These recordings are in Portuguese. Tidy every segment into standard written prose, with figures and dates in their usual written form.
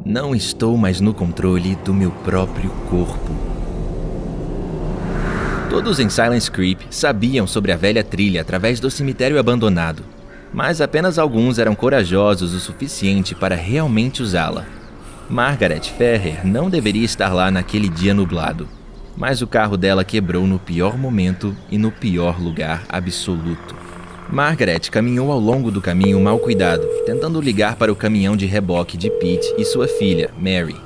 Não estou mais no controle do meu próprio corpo. Todos em Silence Creep sabiam sobre a velha trilha através do cemitério abandonado, mas apenas alguns eram corajosos o suficiente para realmente usá-la. Margaret Ferrer não deveria estar lá naquele dia nublado, mas o carro dela quebrou no pior momento e no pior lugar absoluto. Margaret caminhou ao longo do caminho mal cuidado, tentando ligar para o caminhão de reboque de Pete e sua filha, Mary.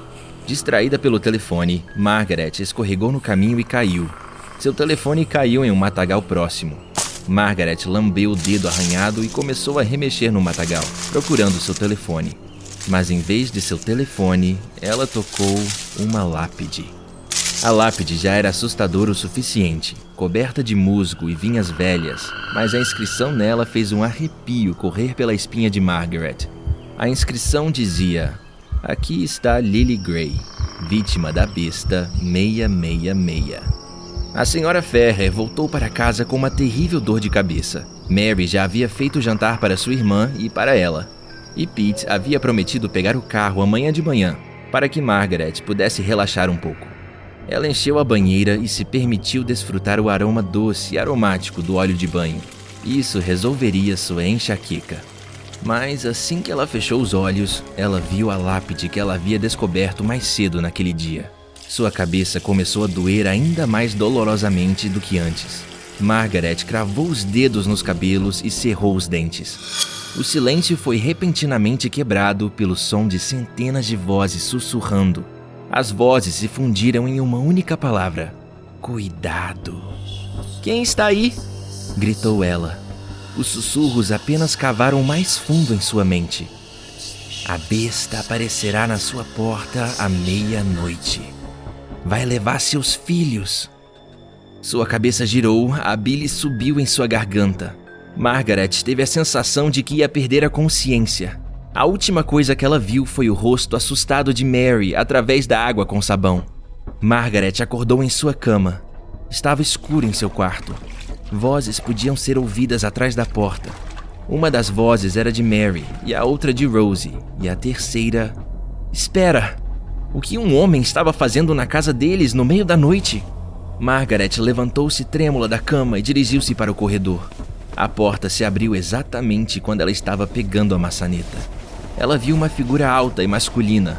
Distraída pelo telefone, Margaret escorregou no caminho e caiu. Seu telefone caiu em um matagal próximo. Margaret lambeu o dedo arranhado e começou a remexer no matagal, procurando seu telefone. Mas em vez de seu telefone, ela tocou uma lápide. A lápide já era assustadora o suficiente, coberta de musgo e vinhas velhas, mas a inscrição nela fez um arrepio correr pela espinha de Margaret. A inscrição dizia: "Aqui está Lily Gray, vítima da besta 666. A senhora Ferrer voltou para casa com uma terrível dor de cabeça. Mary já havia feito jantar para sua irmã e para ela. E Pete havia prometido pegar o carro amanhã de manhã, para que Margaret pudesse relaxar um pouco. Ela encheu a banheira e se permitiu desfrutar o aroma doce e aromático do óleo de banho. Isso resolveria sua enxaqueca. Mas assim que ela fechou os olhos, ela viu a lápide que ela havia descoberto mais cedo naquele dia. Sua cabeça começou a doer ainda mais dolorosamente do que antes. Margaret cravou os dedos nos cabelos e cerrou os dentes. O silêncio foi repentinamente quebrado pelo som de centenas de vozes sussurrando. As vozes se fundiram em uma única palavra: cuidado. "Quem está aí?" gritou ela. Os sussurros apenas cavaram mais fundo em sua mente. "A besta aparecerá na sua porta à meia-noite. Vai levar seus filhos." Sua cabeça girou, a bile subiu em sua garganta. Margaret teve a sensação de que ia perder a consciência. A última coisa que ela viu foi o rosto assustado de Mary através da água com sabão. Margaret acordou em sua cama. Estava escuro em seu quarto. Vozes podiam ser ouvidas atrás da porta. Uma das vozes era de Mary e a outra de Rosie, e a terceira... Espera! O que um homem estava fazendo na casa deles no meio da noite? Margaret levantou-se trêmula da cama e dirigiu-se para o corredor. A porta se abriu exatamente quando ela estava pegando a maçaneta. Ela viu uma figura alta e masculina.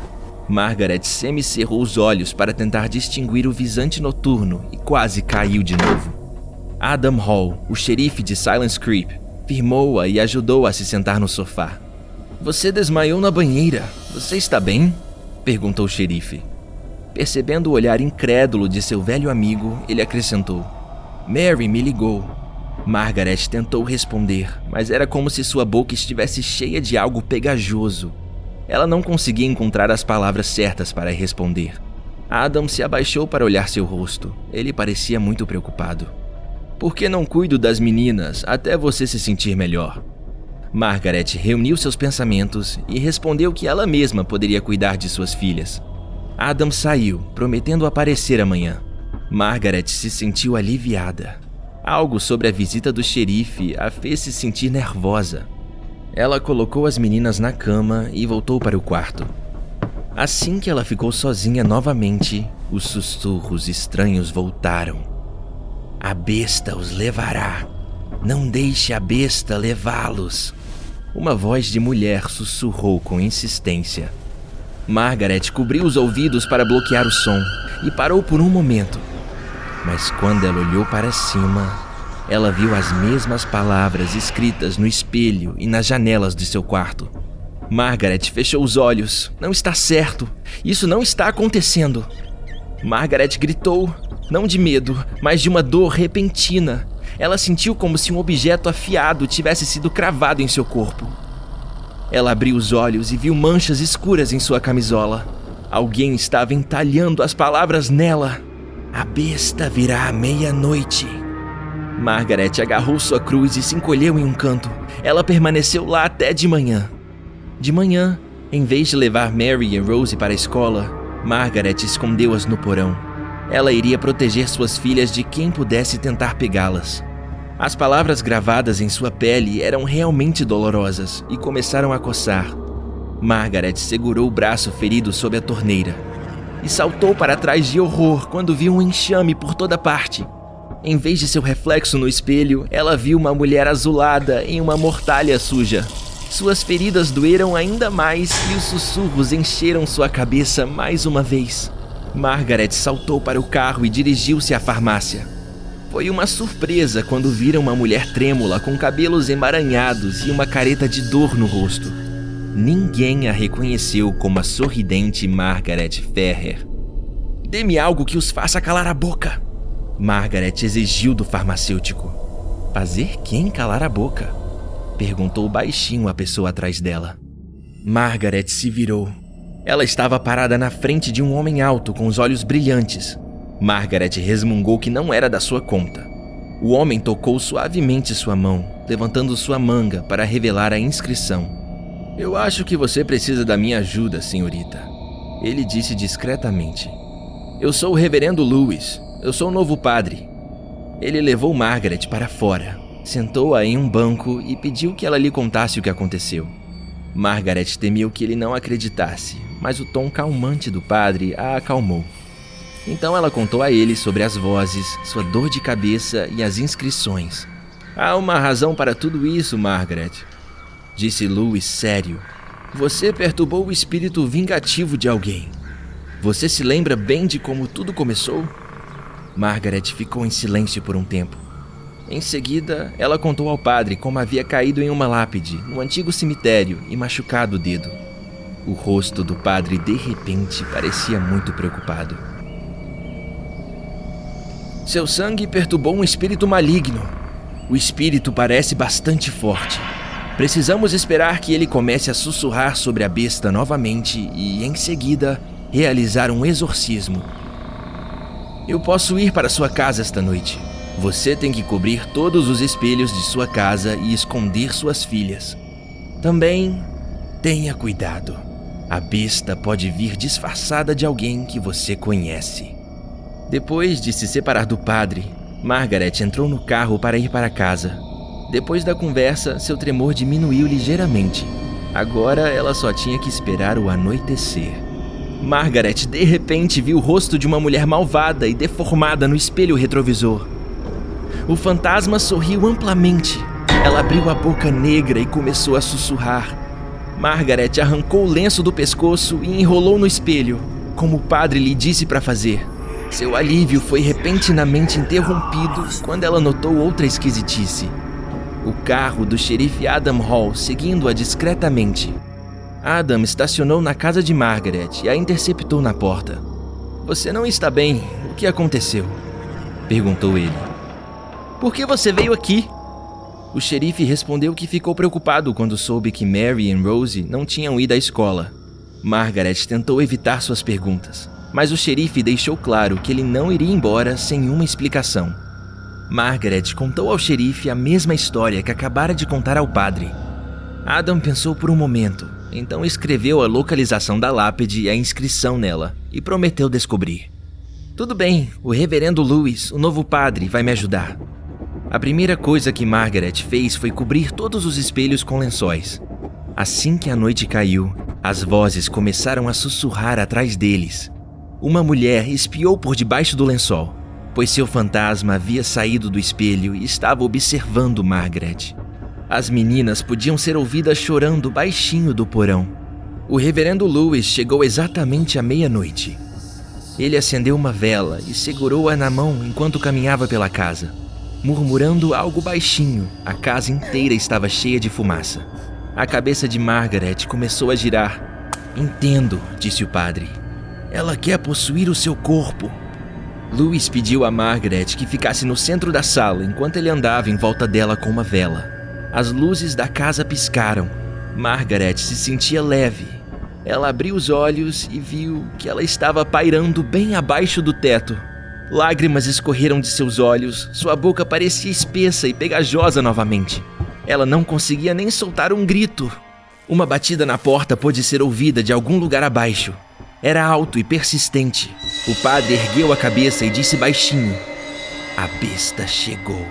Margaret semicerrou os olhos para tentar distinguir o visante noturno e quase caiu de novo. Adam Hall, o xerife de Silence Creep, firmou-a e ajudou a se sentar no sofá. "Você desmaiou na banheira. Você está bem?" perguntou o xerife. Percebendo o olhar incrédulo de seu velho amigo, ele acrescentou: "Mary me ligou." Margaret tentou responder, mas era como se sua boca estivesse cheia de algo pegajoso. Ela não conseguia encontrar as palavras certas para responder. Adam se abaixou para olhar seu rosto. Ele parecia muito preocupado. "Por que não cuido das meninas até você se sentir melhor?" Margaret reuniu seus pensamentos e respondeu que ela mesma poderia cuidar de suas filhas. Adam saiu, prometendo aparecer amanhã. Margaret se sentiu aliviada. Algo sobre a visita do xerife a fez se sentir nervosa. Ela colocou as meninas na cama e voltou para o quarto. Assim que ela ficou sozinha novamente, os sussurros estranhos voltaram. "A besta os levará. Não deixe a besta levá-los." Uma voz de mulher sussurrou com insistência. Margaret cobriu os ouvidos para bloquear o som e parou por um momento. Mas quando ela olhou para cima, ela viu as mesmas palavras escritas no espelho e nas janelas de seu quarto. Margaret fechou os olhos. "Não está certo. Isso não está acontecendo." Margaret gritou, não de medo, mas de uma dor repentina. Ela sentiu como se um objeto afiado tivesse sido cravado em seu corpo. Ela abriu os olhos e viu manchas escuras em sua camisola. Alguém estava entalhando as palavras nela. "A besta virá à meia-noite." Margaret agarrou sua cruz e se encolheu em um canto. Ela permaneceu lá até de manhã. De manhã, em vez de levar Mary e Rosie para a escola, Margaret escondeu-as no porão. Ela iria proteger suas filhas de quem pudesse tentar pegá-las. As palavras gravadas em sua pele eram realmente dolorosas e começaram a coçar. Margaret segurou o braço ferido sob a torneira e saltou para trás de horror quando viu um enxame por toda parte. Em vez de seu reflexo no espelho, ela viu uma mulher azulada em uma mortalha suja. Suas feridas doeram ainda mais e os sussurros encheram sua cabeça mais uma vez. Margaret saltou para o carro e dirigiu-se à farmácia. Foi uma surpresa quando viram uma mulher trêmula com cabelos emaranhados e uma careta de dor no rosto. Ninguém a reconheceu como a sorridente Margaret Ferrer. "Dê-me algo que os faça calar a boca", Margaret exigiu do farmacêutico. "Fazer quem calar a boca?", perguntou baixinho a pessoa atrás dela. Margaret se virou. Ela estava parada na frente de um homem alto com os olhos brilhantes. Margaret resmungou que não era da sua conta. O homem tocou suavemente sua mão, levantando sua manga para revelar a inscrição. "Eu acho que você precisa da minha ajuda, senhorita", ele disse discretamente. "Eu sou o reverendo Lewis. Eu sou o novo padre." Ele levou Margaret para fora, sentou-a em um banco e pediu que ela lhe contasse o que aconteceu. Margaret temeu que ele não acreditasse, mas o tom calmante do padre a acalmou. Então ela contou a ele sobre as vozes, sua dor de cabeça e as inscrições. "Há uma razão para tudo isso, Margaret", disse Lewis sério. "Você perturbou o espírito vingativo de alguém. Você se lembra bem de como tudo começou?" Margaret ficou em silêncio por um tempo. Em seguida, ela contou ao padre como havia caído em uma lápide no antigo cemitério e machucado o dedo. O rosto do padre de repente parecia muito preocupado. "Seu sangue perturbou um espírito maligno. O espírito parece bastante forte. Precisamos esperar que ele comece a sussurrar sobre a besta novamente e, em seguida, realizar um exorcismo. Eu posso ir para sua casa esta noite. Você tem que cobrir todos os espelhos de sua casa e esconder suas filhas. Também tenha cuidado. A besta pode vir disfarçada de alguém que você conhece." Depois de se separar do padre, Margaret entrou no carro para ir para casa. Depois da conversa, seu tremor diminuiu ligeiramente. Agora ela só tinha que esperar o anoitecer. Margaret de repente viu o rosto de uma mulher malvada e deformada no espelho retrovisor. O fantasma sorriu amplamente. Ela abriu a boca negra e começou a sussurrar. Margaret arrancou o lenço do pescoço e enrolou no espelho, como o padre lhe disse para fazer. Seu alívio foi repentinamente interrompido quando ela notou outra esquisitice. O carro do xerife Adam Hall seguindo-a discretamente. Adam estacionou na casa de Margaret e a interceptou na porta. "Você não está bem. O que aconteceu?" perguntou ele. "Por que você veio aqui?" O xerife respondeu que ficou preocupado quando soube que Mary e Rosie não tinham ido à escola. Margaret tentou evitar suas perguntas, mas o xerife deixou claro que ele não iria embora sem uma explicação. Margaret contou ao xerife a mesma história que acabara de contar ao padre. Adam pensou por um momento, então escreveu a localização da lápide e a inscrição nela e prometeu descobrir. "Tudo bem, o reverendo Lewis, o novo padre, vai me ajudar." A primeira coisa que Margaret fez foi cobrir todos os espelhos com lençóis. Assim que a noite caiu, as vozes começaram a sussurrar atrás deles. Uma mulher espiou por debaixo do lençol, pois seu fantasma havia saído do espelho e estava observando Margaret. As meninas podiam ser ouvidas chorando baixinho do porão. O reverendo Lewis chegou exatamente à meia-noite. Ele acendeu uma vela e segurou-a na mão enquanto caminhava pela casa. Murmurando algo baixinho, a casa inteira estava cheia de fumaça. A cabeça de Margaret começou a girar. "Entendo", disse o padre. "Ela quer possuir o seu corpo." Lewis pediu a Margaret que ficasse no centro da sala enquanto ele andava em volta dela com uma vela. As luzes da casa piscaram. Margaret se sentia leve. Ela abriu os olhos e viu que ela estava pairando bem abaixo do teto. Lágrimas escorreram de seus olhos, sua boca parecia espessa e pegajosa novamente. Ela não conseguia nem soltar um grito. Uma batida na porta pôde ser ouvida de algum lugar abaixo. Era alto e persistente. O padre ergueu a cabeça e disse baixinho: "A besta chegou."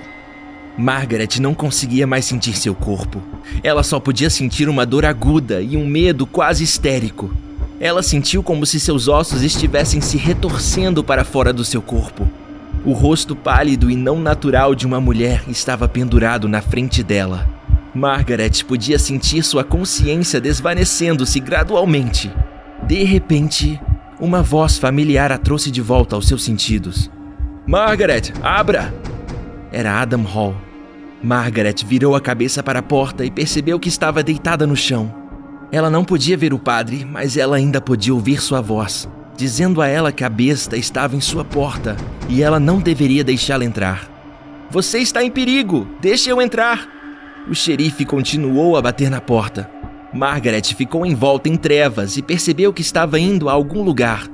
Margaret não conseguia mais sentir seu corpo. Ela só podia sentir uma dor aguda e um medo quase histérico. Ela sentiu como se seus ossos estivessem se retorcendo para fora do seu corpo. O rosto pálido e não natural de uma mulher estava pendurado na frente dela. Margaret podia sentir sua consciência desvanecendo-se gradualmente. De repente, uma voz familiar a trouxe de volta aos seus sentidos. "Margaret, abra!" Era Adam Hall. Margaret virou a cabeça para a porta e percebeu que estava deitada no chão. Ela não podia ver o padre, mas ela ainda podia ouvir sua voz, dizendo a ela que a besta estava em sua porta e ela não deveria deixá-la entrar. "Você está em perigo! Deixe eu entrar!" O xerife continuou a bater na porta. Margaret ficou envolta em trevas e percebeu que estava indo a algum lugar.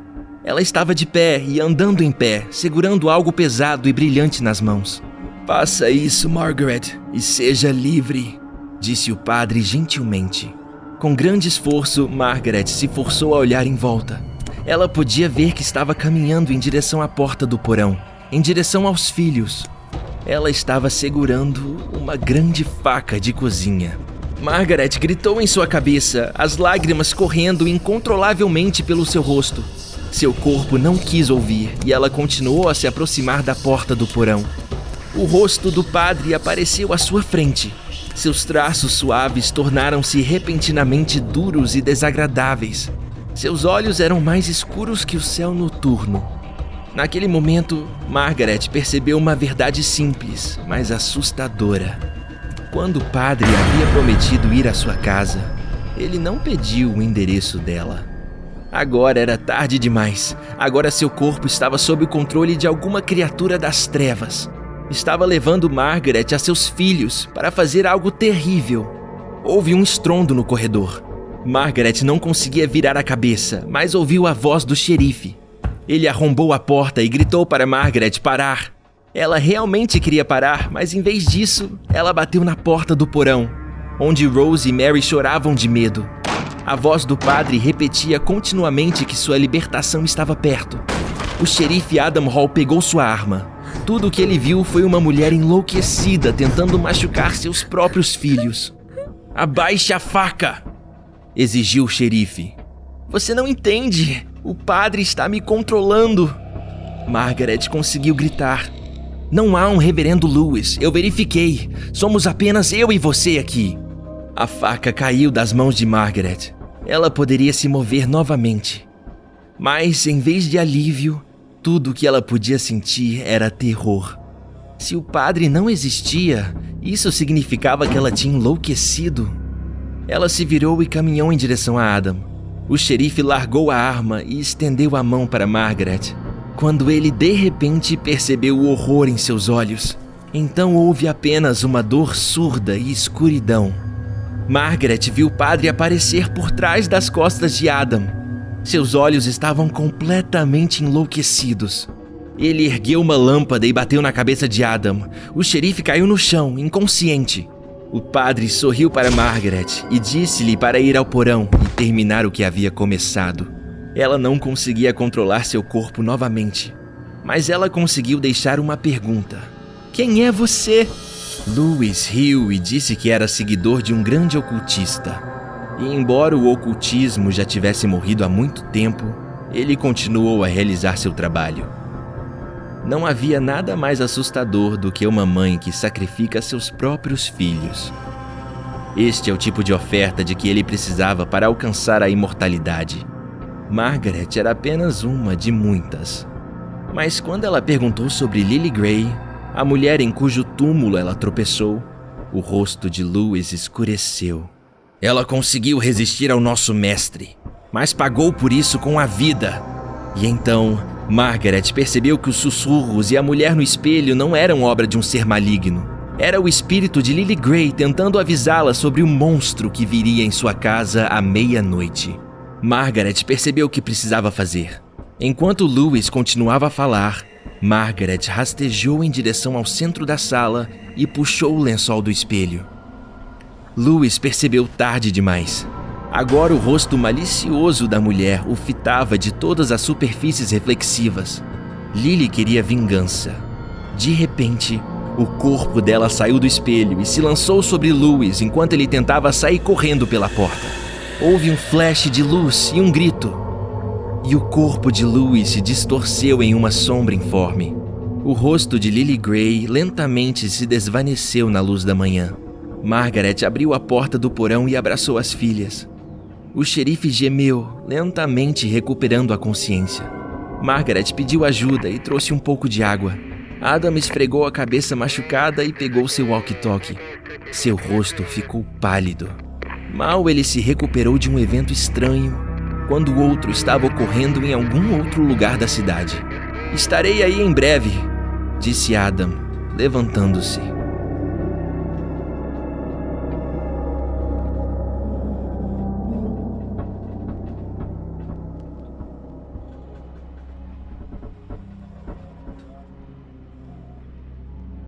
Ela estava de pé e andando em pé, segurando algo pesado e brilhante nas mãos. "Faça isso, Margaret, e seja livre", disse o padre gentilmente. Com grande esforço, Margaret se forçou a olhar em volta. Ela podia ver que estava caminhando em direção à porta do porão, em direção aos filhos. Ela estava segurando uma grande faca de cozinha. Margaret gritou em sua cabeça, as lágrimas correndo incontrolavelmente pelo seu rosto. Seu corpo não quis ouvir e ela continuou a se aproximar da porta do porão. O rosto do padre apareceu à sua frente. Seus traços suaves tornaram-se repentinamente duros e desagradáveis. Seus olhos eram mais escuros que o céu noturno. Naquele momento, Margaret percebeu uma verdade simples, mas assustadora. Quando o padre havia prometido ir à sua casa, ele não pediu o endereço dela. Agora era tarde demais. Agora seu corpo estava sob o controle de alguma criatura das trevas. Estava levando Margaret a seus filhos para fazer algo terrível. Houve um estrondo no corredor. Margaret não conseguia virar a cabeça, mas ouviu a voz do xerife. Ele arrombou a porta e gritou para Margaret parar. Ela realmente queria parar, mas em vez disso, ela bateu na porta do porão, onde Rose e Mary choravam de medo. A voz do padre repetia continuamente que sua libertação estava perto. O xerife Adam Hall pegou sua arma. Tudo o que ele viu foi uma mulher enlouquecida tentando machucar seus próprios filhos. "Abaixe a faca!" exigiu o xerife. "Você não entende. O padre está me controlando." Margaret conseguiu gritar. "Não há um reverendo Lewis. Eu verifiquei. Somos apenas eu e você aqui." A faca caiu das mãos de Margaret. Ela poderia se mover novamente. Mas, em vez de alívio, tudo o que ela podia sentir era terror. Se o padre não existia, isso significava que ela tinha enlouquecido. Ela se virou e caminhou em direção a Adam. O xerife largou a arma e estendeu a mão para Margaret, quando ele de repente percebeu o horror em seus olhos. Então houve apenas uma dor surda e escuridão. Margaret viu o padre aparecer por trás das costas de Adam. Seus olhos estavam completamente enlouquecidos. Ele ergueu uma lâmpada e bateu na cabeça de Adam. O xerife caiu no chão, inconsciente. O padre sorriu para Margaret e disse-lhe para ir ao porão e terminar o que havia começado. Ela não conseguia controlar seu corpo novamente, mas ela conseguiu deixar uma pergunta. "Quem é você?" Lewis riu e disse que era seguidor de um grande ocultista. E embora o ocultismo já tivesse morrido há muito tempo, ele continuou a realizar seu trabalho. Não havia nada mais assustador do que uma mãe que sacrifica seus próprios filhos. Este é o tipo de oferta de que ele precisava para alcançar a imortalidade. Margaret era apenas uma de muitas. Mas quando ela perguntou sobre Lily Gray, a mulher em cujo túmulo ela tropeçou, o rosto de Lewis escureceu. "Ela conseguiu resistir ao nosso mestre, mas pagou por isso com a vida." E então, Margaret percebeu que os sussurros e a mulher no espelho não eram obra de um ser maligno. Era o espírito de Lily Gray tentando avisá-la sobre o monstro que viria em sua casa à meia-noite. Margaret percebeu o que precisava fazer. Enquanto Lewis continuava a falar, Margaret rastejou em direção ao centro da sala e puxou o lençol do espelho. Lewis percebeu tarde demais. Agora o rosto malicioso da mulher o fitava de todas as superfícies reflexivas. Lily queria vingança. De repente, O corpo dela saiu do espelho e se lançou sobre Louis enquanto ele tentava sair correndo pela porta. Houve um flash de luz e um grito. E o corpo de Louis se distorceu em uma sombra informe. O rosto de Lily Gray lentamente se desvaneceu na luz da manhã. Margaret abriu a porta do porão e abraçou as filhas. O xerife gemeu, lentamente recuperando a consciência. Margaret pediu ajuda e trouxe um pouco de água. Adam esfregou a cabeça machucada e pegou seu walkie-talkie. Seu rosto ficou pálido. Mal ele se recuperou de um evento estranho, quando o outro estava ocorrendo em algum outro lugar da cidade. "Estarei aí em breve", disse Adam, levantando-se.